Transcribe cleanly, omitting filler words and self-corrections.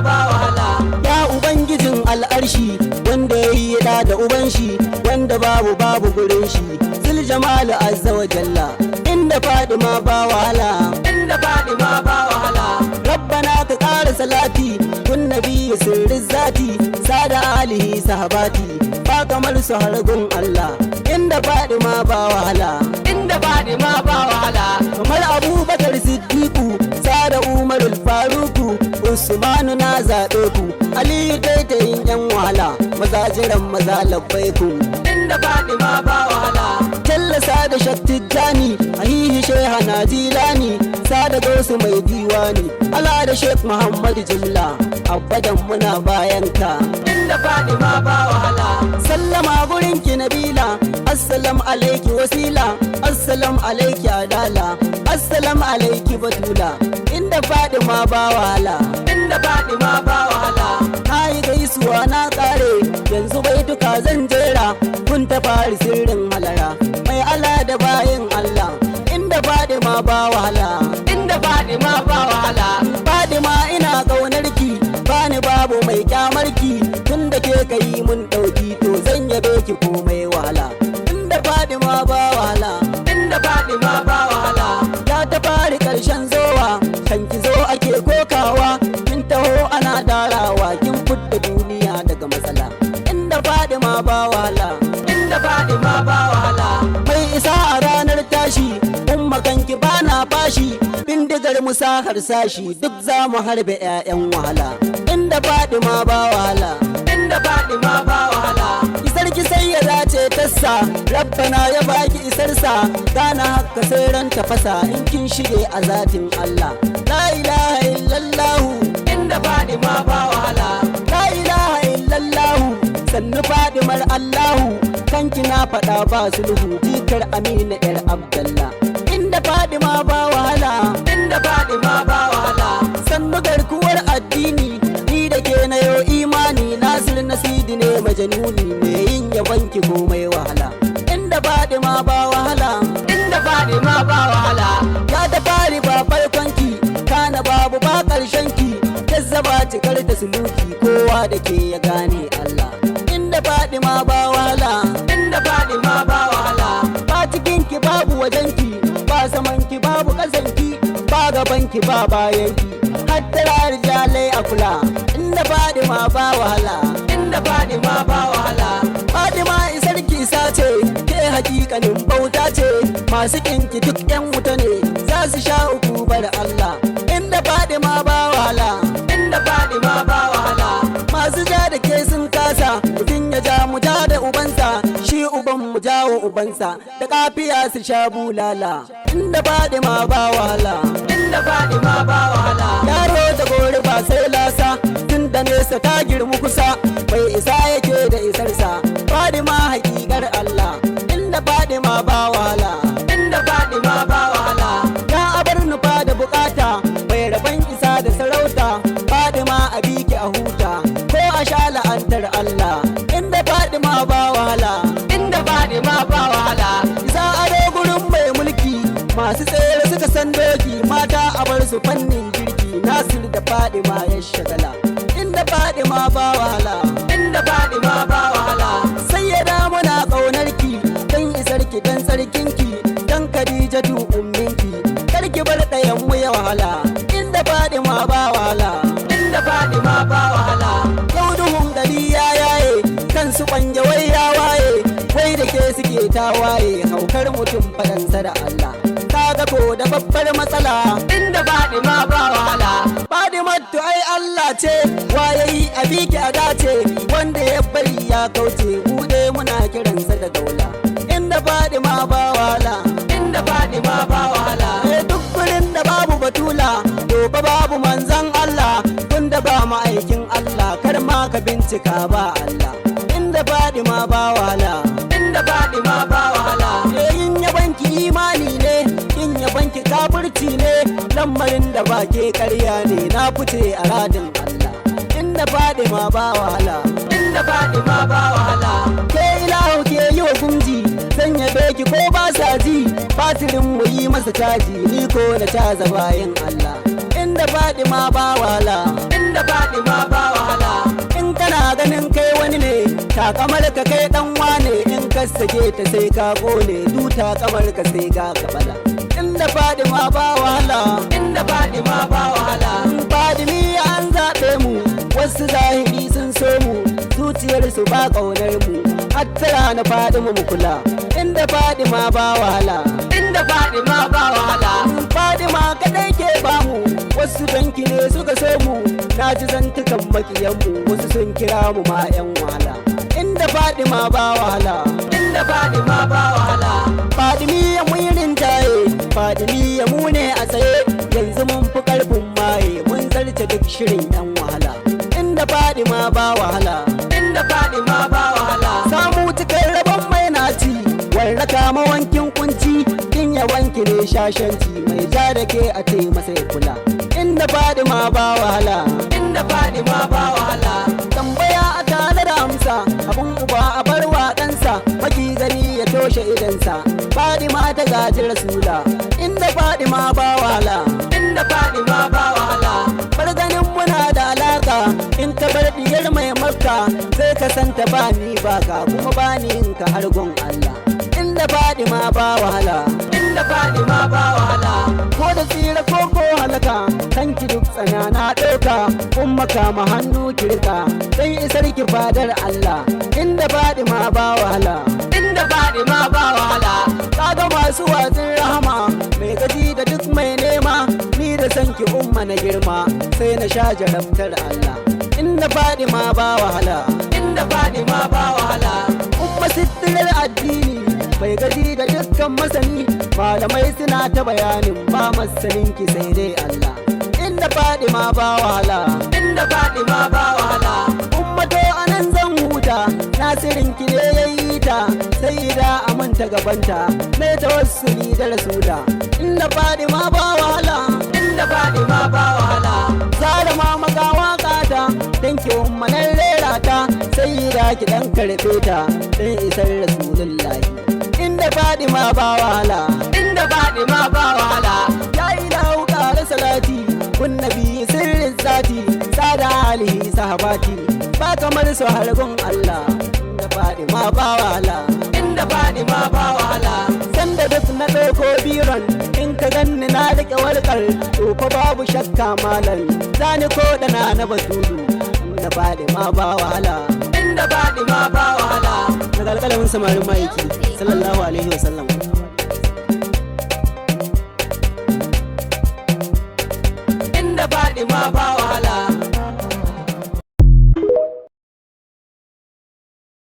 ba wahala. Ya Ubangijin al'arshi wanda ya yi da uban shi, wanda babu gurin shi, zul jamalu azza wa jalla. Inda Fadima ba wahala, inda Fadima ba wahala. Rabbana ka ƙara salati kun nabi sirrin zati, sada alihi sahabati ba kamar su hargun Allah. Inda Fadima ba wahala, inda Fadima ba wahala. kamar Abubakar Siddiqu, sada Umarul Faruku, Usmanu na zaɓe ku, Aliyu taitayin yan wahala, maza jiran maza labbai ku. Inda Fadima ba wahala. Tallasa da Shattijani, Ahihi Sheha na Jilani, sada Gausu mai diwani, ala da Sheikh Muhammad Jimla, abadan muna bayan ka. Inda Fadima ba wahala. Sallama gurin ki Nabila, assalamu alaiki wasila, assalamu alaiki adala, assalamu alaiki batula. Inda Fadima ba wahala, inda Fadima ba wahala. na yi gaisuwa na kare, yanzu baituka zan jera, kun ta fari sirrin halara, mai ala da bayin Allah. Inda Fadima ba wahala, inda Fadima ba wahala. Fadima ina kaunar ki, bani babu mai kyamar ki, tun da ke kai mun dauki to zan yabe ki komai wahala. Inda Fadima ba wahala, inda Fadima ba wahala. ya ta fari karshen zowa, kan ki zo ake kokawa, kin taho ana darawa, kin fudda duniya daga matsala. Inda Fadima ba wahala, inda Fadima ba wahala. mai isa a ranar tashi, umma kanki bana bashi, bindigar musa harsashi duk za mu harbe 'ya'yan wahala. Inda Fadima ba wahala, inda Fadima ba wahala. isar ki sai ya dace tassa, rabbana ya baki isarsa, gana haka sai ran tafasa in kin shige a zatin Allah. La ilaha illallahu, inda Fadima ba wahala. la ilaha illallahu, sannu Fadimar Allahu, kanki na faɗa ba sulhu, jikar Amina 'yar Abdallah. Inda Fadima ba wahala, inda Fadima ba wahala. sannu garkuwar addini, ni da ke na yau imani, Nasir Nasidi ne majanuni, me yin yabanki komai wahala. Inda Fadima ba wahala, inda Fadima ba wahala. ya ta fari ba farkonki, kana babu ba ƙarshenki, jazzaba cikar da suluki, kowa da ke ya gane Allah. Inda Fadima ba wahala, inda Fadima ba wahala. ba cikinki babu wajenki, ba samanki babu ƙasanki, ba gabanki ba bayanki, hattara rijalai a kula. Inda Fadima ba wahala, inda Fadima ba wahala. Fadima isar kisa ce, ke hakikanin bauta ce, masu kinki duk 'yan wuta ne, za su sha ukubar Allah. Inda Fadima ba wahala, inda Fadima ba wahala. masu ja da ke sun kasa, mutum ya ja mu ja da ubansa, shi uban mu jawo ubansa, da kafiya su sha bulala. Inda Fadima ba wahala, inda Fadima ba wahala. yaro da gori ba sai lasa, tun da nesa ta girmu kusa, bai isa yake da isarsa. Fadima hakikar Allah, inda Fadima ba wahala, inda Fadima ba wahala. ya abar nufa da bukata, bai rabon isa da sarauta, Fadima a biki a huta, ko a sha la'antar Allah. Inda Fadima ba wahala, inda Fadima ba wahala. isa ado gurin mai mulki, masu tsere suka san doki, mata a bar su fannin girki, Nasir da Fadima ya shagala. Inda Fadima ba wahala, inda Fadima ba wahala. sai ya da muna ƙaunarki, dan isarki dan sarkinki, dan Khadijatu umminki, karki bar ɗayan mu ya wahala. Inda Fadima ba wahala, inda Fadima ba wahala. yau duhun gari ya yaye, kansu kwanje wai ya waye, wai da ke suke ta waye, haukar mutum faɗansa da Allah. Kaga ko da babbar matsala, inda Fadima ba wahala. Fadima to ai Allah ce, wayayi a biki a dace, wanda ya bari ya kauce, bude muna kiransa da daula. Inda Fadima ba wahala, inda Fadima ba wahala. duk gurin da babu batula, to fa babu manzan Allah, tunda ba ma'aikin Allah, kar ma ka bincika ba Allah. Inda Fadima ba wahala, inda Fadima ba wahala. yin yabanki imani ne, yin yabanki kafirci ne, lamarin da ba ke karya ne, na fice a radin Allah. Inda Fadima ba wahala, inda Fadima ba wahala. ke ilahu ke yi wa gumji, zan yabe ki ko ba sa ji, batirin mu yi masa caji, ni ko na caza bayan Allah. Inda Fadima ba wahala, inda Fadima ta kamar ka kai dan wane in ka sake ta sai ka kone duta kamar ka sai ga kabala inda Fadima ba wahala inda Fadima ba wahala Fadimi an zaɓe mu wasu zahiri sun so mu zuciyarsu ba ƙaunar mu hattara na Fadima mu kula inda Fadima ba wahala inda Fadima ba wahala Fadima kadai ke bamu wasu danki ne suka so mu na ji zantukan makiyanmu wasu sun kira mu ma 'yan wahala inda Fadima ba wahala inda Fadima ba wahala Fadimiya mun yi rinjaye Fadimiya mu ne a tsaye yanzu mun fi karfin maye mun zarce duk shirin 'yan wahala inda Fadima ba wahala inda Fadima ba wahala samu cikin rabon mai naci warraka mawankin kunci kin ya wanki ne shashanci mai ja da ke a ce masa ya kula inda Fadima ba wahala inda Fadima ba wahala tambaya a tare da amsa abun uba a barwa ɗansa maki gani ya toshe idansa Fadima ta gaji rasula inda Fadima ba wahala inda Fadima ba wahala bar ganin muna da alaka in ka bar diyar mai makka sai ka santa ba ni baka kuma ba ni in ka hargon Allah inda Fadima ba wahala inda Fadima ba wahala ko da tsira ko halaka kanki duk tsana na ɗauka kuma kama hannu kirka sai isar ki fadar Allah inda Fadima ba wahala inda Fadima ba wahala kaga masu watsin rahama mai gaji da duk mai nema ni da sanki umma na girma sai na sha jarabtar Allah inda Fadima ba wahala inda Fadima ba wahala umma sittirar addini mai gaji da dukkan masani malamai suna ta bayanin ba masanin ki sai dai Allah inda Fadima ba wahala inda Fadima ba wahala ummato anan zan huta nasirin ki ne yayi ta sai da amanta gabanta mai tawassuli da rasula inda Fadima ba wahala inda Fadima ba wahala zara ma magawa kata dan ki umma nan rera ta sai da ki dan karbe ta dan isar rasulullahi inda Fadima ba wahala inda Fadima ba wahala ya ilahu ƙara salati kun nabi sirrin zati sada alihi sahabati ba kamar su hargun Allah inda Fadima ba wahala inda Fadima ba wahala sanda duk na ɗauko biron in ka ganni na riƙe warkar to fa babu shakka malam zani ko da na batulu inda Fadima ba wahala inda Fadima ba wahala na kalkalin samarin maiki sallallahu alaihi wasallam